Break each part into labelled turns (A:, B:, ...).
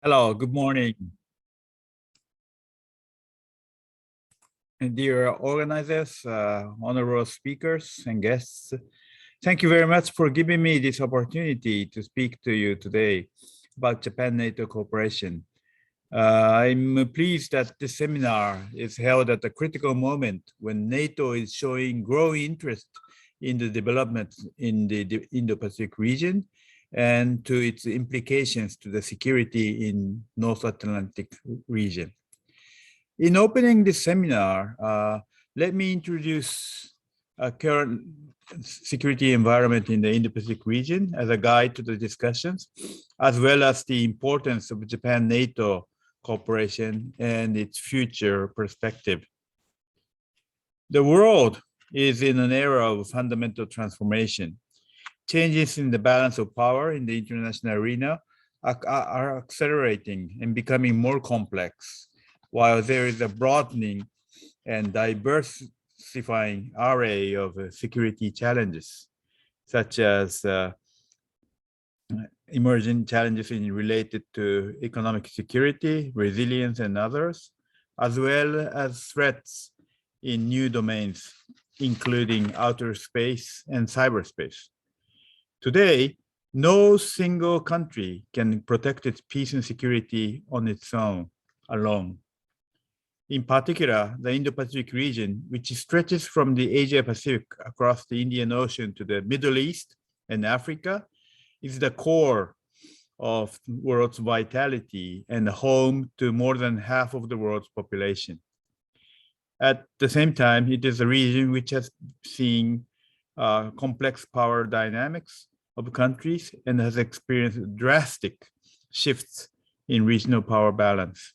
A: Hello, good morning. And dear organizers, honorable speakers and guests, thank you very much for giving me this opportunity to speak to you today about Japan-NATO cooperation. I'm pleased that this seminar is held at a critical moment when NATO is showing growing interest in the development in the Indo-Pacific region and to its implications to the security in North Atlantic region. In opening this seminar, let me introduce a current security environment in the Indo-Pacific region as a guide to the discussions, as well as the importance of Japan-NATO cooperation and its future perspective. The world is in an era of fundamental transformation. Changes in the balance of power in the international arena are accelerating and becoming more complex, while there is a broadening and diversifying array of security challenges, such as emerging challenges related to economic security, resilience, and others, as well as threats in new domains, including outer space and cyberspace. Today, no single country can protect its peace and security on its own, alone. In particular, the Indo-Pacific region, which stretches from the Asia-Pacific across the Indian Ocean to the Middle East and Africa, is the core of the world's vitality and home to more than half of the world's population. At the same time, it is a region which has seen complex power dynamics of countries and has experienced drastic shifts in regional power balance.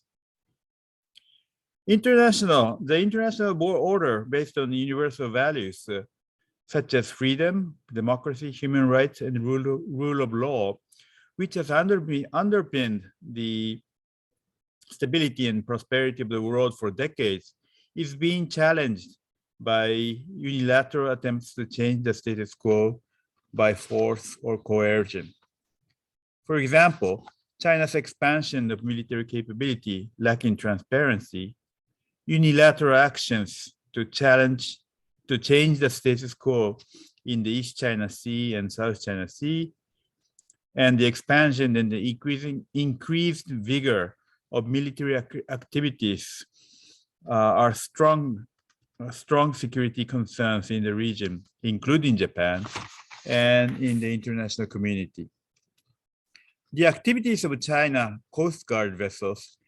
A: The international order based on universal values such as freedom, democracy, human rights, and rule of law, which has underpinned the stability and prosperity of the world for decades, is being challenged by unilateral attempts to change the status quo by force or coercion. For example, China's expansion of military capability lacking transparency, unilateral actions to change the status quo in the East China Sea and South China Sea, and the expansion and the increased vigor of military activities are strong security concerns in the region, including Japan and in the international community. The activities of China Coast Guard vessels,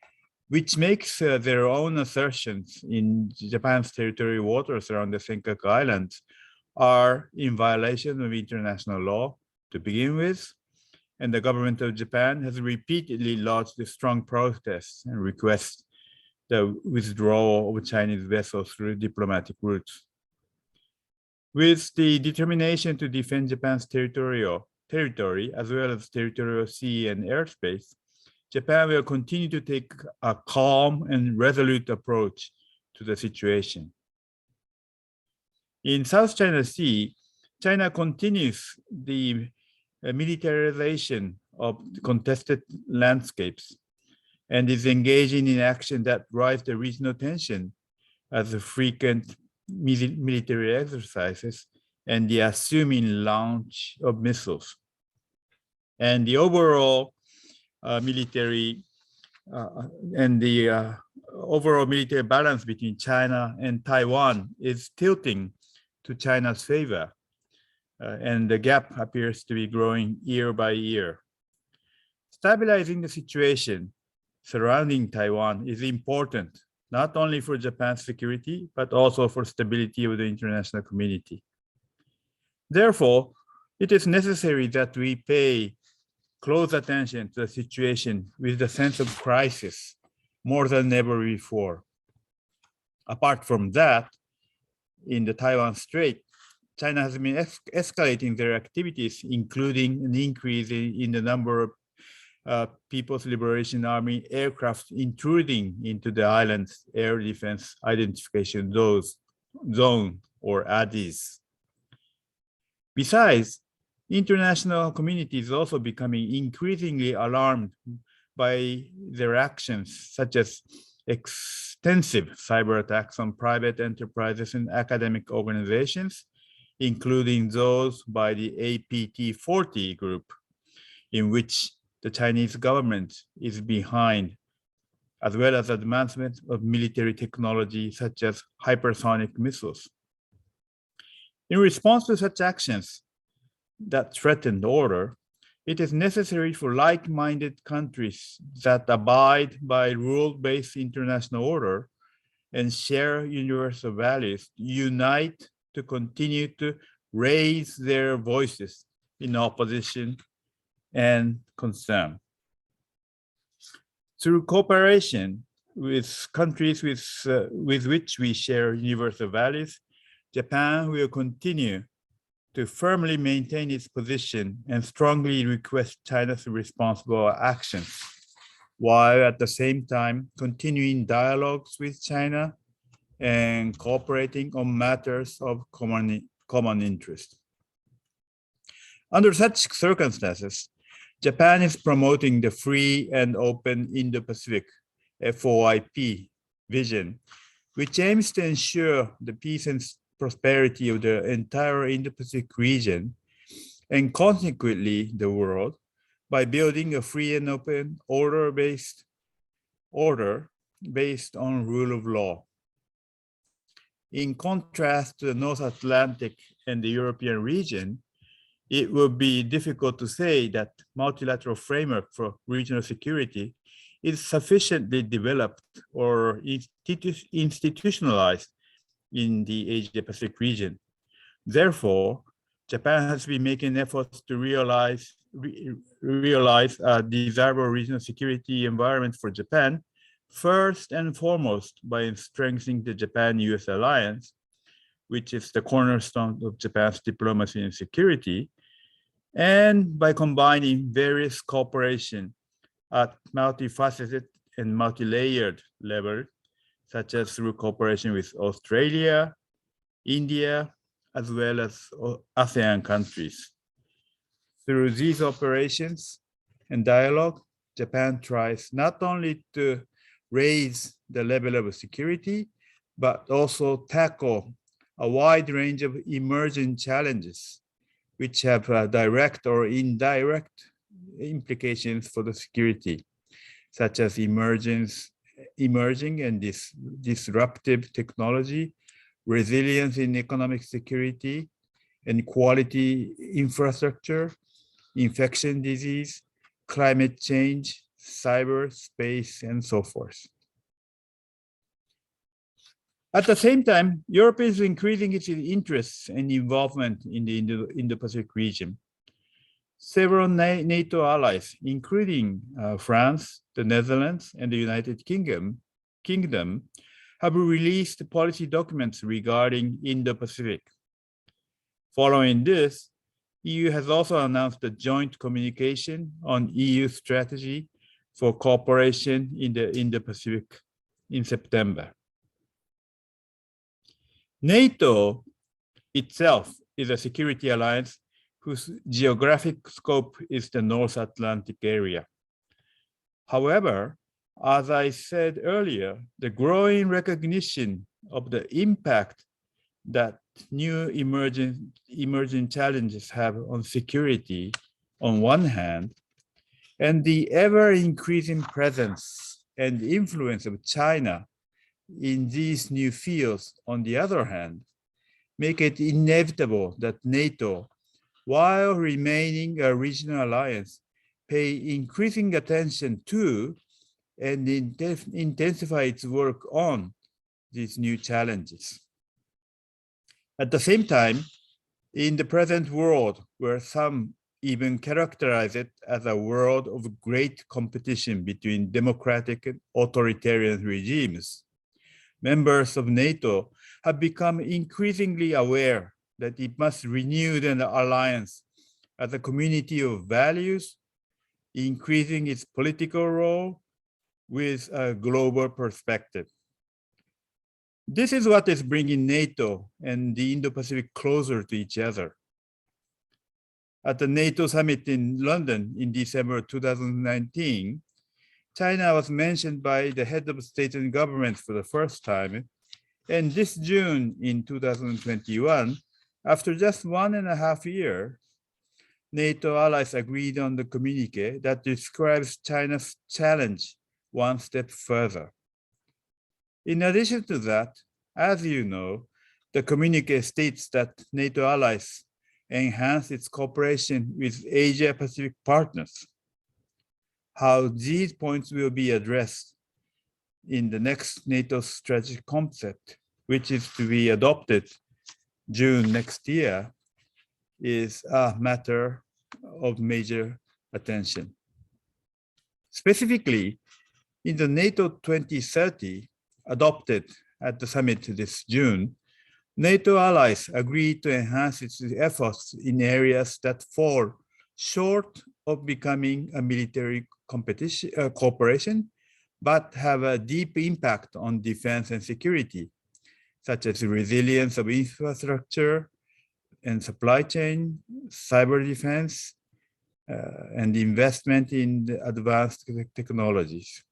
A: which makes their own assertions in Japan's territorial waters around the Senkaku Islands, are in violation of international law to begin with, and the government of Japan has repeatedly lodged strong protests and requests the withdrawal of Chinese vessels through diplomatic routes. With the determination to defend Japan's territory as well as territorial sea and airspace, Japan will continue to take a calm and resolute approach to the situation. In South China Sea, China continues the militarization of contested landscapes and is engaging in action that drives the regional tension as the frequent military exercises and the assuming launch of missiles. And the overall military balance between China and Taiwan is tilting to China's favor, and the gap appears to be growing year by year. Stabilizing the situation surrounding Taiwan is important, not only for Japan's security, but also for stability of the international community. Therefore, it is necessary that we pay close attention to the situation with a sense of crisis more than ever before. Apart from that, in the Taiwan Strait, China has been escalating their activities, including an increase in the number of People's Liberation Army aircraft intruding into the island's air defense identification zone, or ADIZ. Besides, international community is also becoming increasingly alarmed by their actions, such as extensive cyber attacks on private enterprises and academic organizations, including those by the APT-40 group, in which the Chinese government is behind, as well as advancement of military technology such as hypersonic missiles. In response to such actions that threaten the order, it is necessary for like-minded countries that abide by rule-based international order and share universal values unite to continue to raise their voices in opposition and concern. Through cooperation with countries with which we share universal values, Japan will continue to firmly maintain its position and strongly request China's responsible actions, while at the same time continuing dialogues with China and cooperating on matters of common interest. Under such circumstances, Japan is promoting the free and open Indo-Pacific FOIP vision, which aims to ensure the peace and prosperity of the entire Indo-Pacific region and consequently the world by building a free and open order based on rule of law. In contrast to the North Atlantic and the European region, it would be difficult to say that multilateral framework for regional security is sufficiently developed or institutionalized in the Asia-Pacific region. Therefore, Japan has been making efforts to realize a desirable regional security environment for Japan, first and foremost by strengthening the Japan-US alliance, which is the cornerstone of Japan's diplomacy and security, and by combining various cooperation at multifaceted and multi-layered level, such as through cooperation with Australia, India, as well as ASEAN countries. Through these operations and dialogue, Japan tries not only to raise the level of security, but also tackle a wide range of emerging challenges, which have direct or indirect implications for the security, such as emerging and disruptive technology, resilience in economic security, and quality infrastructure, infection disease, climate change, cyber, space, and so forth. At the same time, Europe is increasing its interests and involvement in the Indo-Pacific region. Several NATO allies, including France, the Netherlands, and the United Kingdom, have released policy documents regarding Indo-Pacific. Following this, EU has also announced a joint communication on EU strategy for cooperation in the Indo-Pacific in September. NATO itself is a security alliance whose geographic scope is the North Atlantic area. However, as I said earlier, the growing recognition of the impact that new emerging challenges have on security on one hand, and the ever-increasing presence and influence of China in these new fields on the other hand, make it inevitable that NATO, while remaining a regional alliance, pay increasing attention to and intensify its work on these new challenges. At the same time, in the present world, where some even characterize it as a world of great competition between democratic and authoritarian regimes, members of NATO have become increasingly aware that it must renew the alliance as a community of values, increasing its political role with a global perspective. This is what is bringing NATO and the Indo-Pacific closer to each other. At the NATO summit in London in December 2019, China was mentioned by the head of state and government for the first time. And this June in 2021, after just 1.5 years, NATO allies agreed on the communique that describes China's challenge one step further. In addition to that, as you know, the communique states that NATO allies enhance its cooperation with Asia-Pacific partners. How these points will be addressed in the next NATO strategic concept, which is to be adopted June next year, is a matter of major attention. Specifically, in the NATO 2030 adopted at the summit this June, NATO allies agreed to enhance its efforts in areas that fall short of becoming a military cooperation, but have a deep impact on defense and security, such as the resilience of infrastructure and supply chain, cyber defense, and investment in the advanced technologies.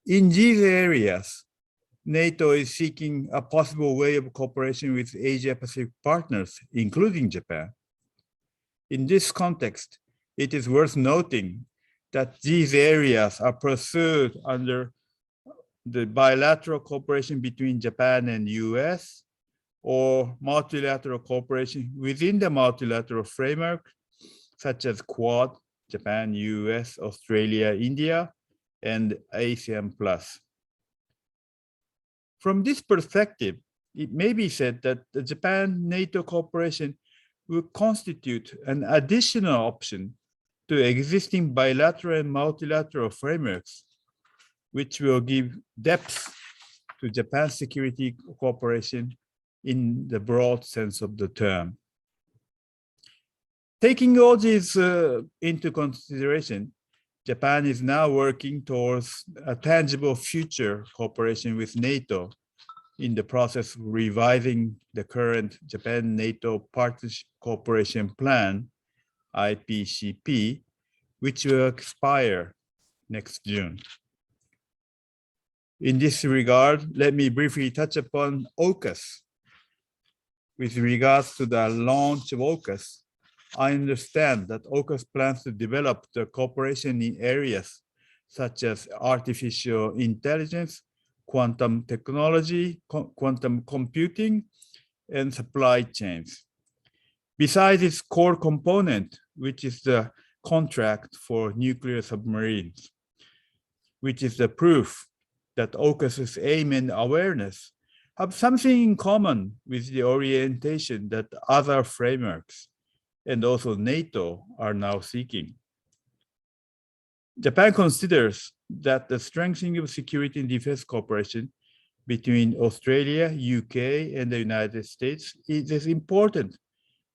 A: In these areas, NATO is seeking a possible way of cooperation with Asia-Pacific partners, including Japan. In this context, it is worth noting that these areas are pursued under the bilateral cooperation between Japan and US, or multilateral cooperation within the multilateral framework, such as Quad, Japan, US, Australia, India, and ASEAN+. From this perspective, it may be said that the Japan-NATO cooperation will constitute an additional option to existing bilateral and multilateral frameworks, which will give depth to Japan's security cooperation in the broad sense of the term. Taking all these into consideration, Japan is now working towards a tangible future cooperation with NATO in the process of revising the current Japan-NATO Partnership Cooperation Plan, IPCP, which will expire next June. In this regard, let me briefly touch upon AUKUS. With regards to the launch of AUKUS, I understand that AUKUS plans to develop the cooperation in areas such as artificial intelligence, quantum technology, quantum computing, and supply chains. Besides its core component, which is the contract for nuclear submarines, which is the proof that AUKUS's aim and awareness have something in common with the orientation that other frameworks and also NATO are now seeking. Japan considers that the strengthening of security and defense cooperation between Australia, UK, and the United States is important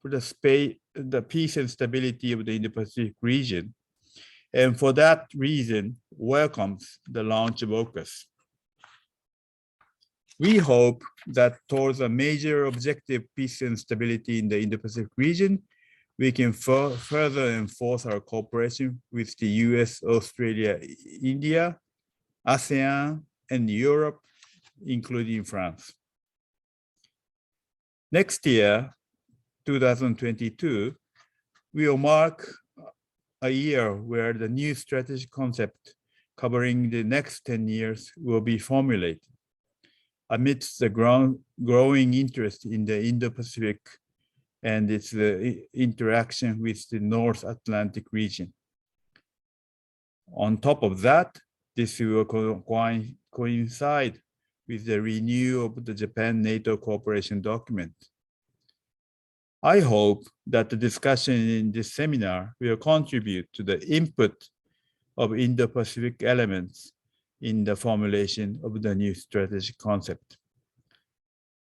A: for the peace and stability of the Indo-Pacific region, and for that reason, welcomes the launch of AUKUS. We hope that towards a major objective, peace and stability in the Indo-Pacific region, we can further enforce our cooperation with the US, Australia, India, ASEAN, and Europe, including France. Next year, 2022, will mark a year where the new strategic concept covering the next 10 years will be formulated amidst the growing interest in the Indo-Pacific and its interaction with the North Atlantic region. On top of that, this will coincide with the renewal of the Japan-NATO cooperation document. I hope that the discussion in this seminar will contribute to the input of Indo-Pacific elements in the formulation of the new strategic concept.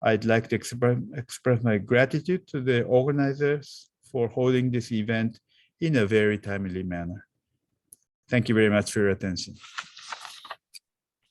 A: I'd like to express my gratitude to the organizers for holding this event in a very timely manner. Thank you very much for your attention.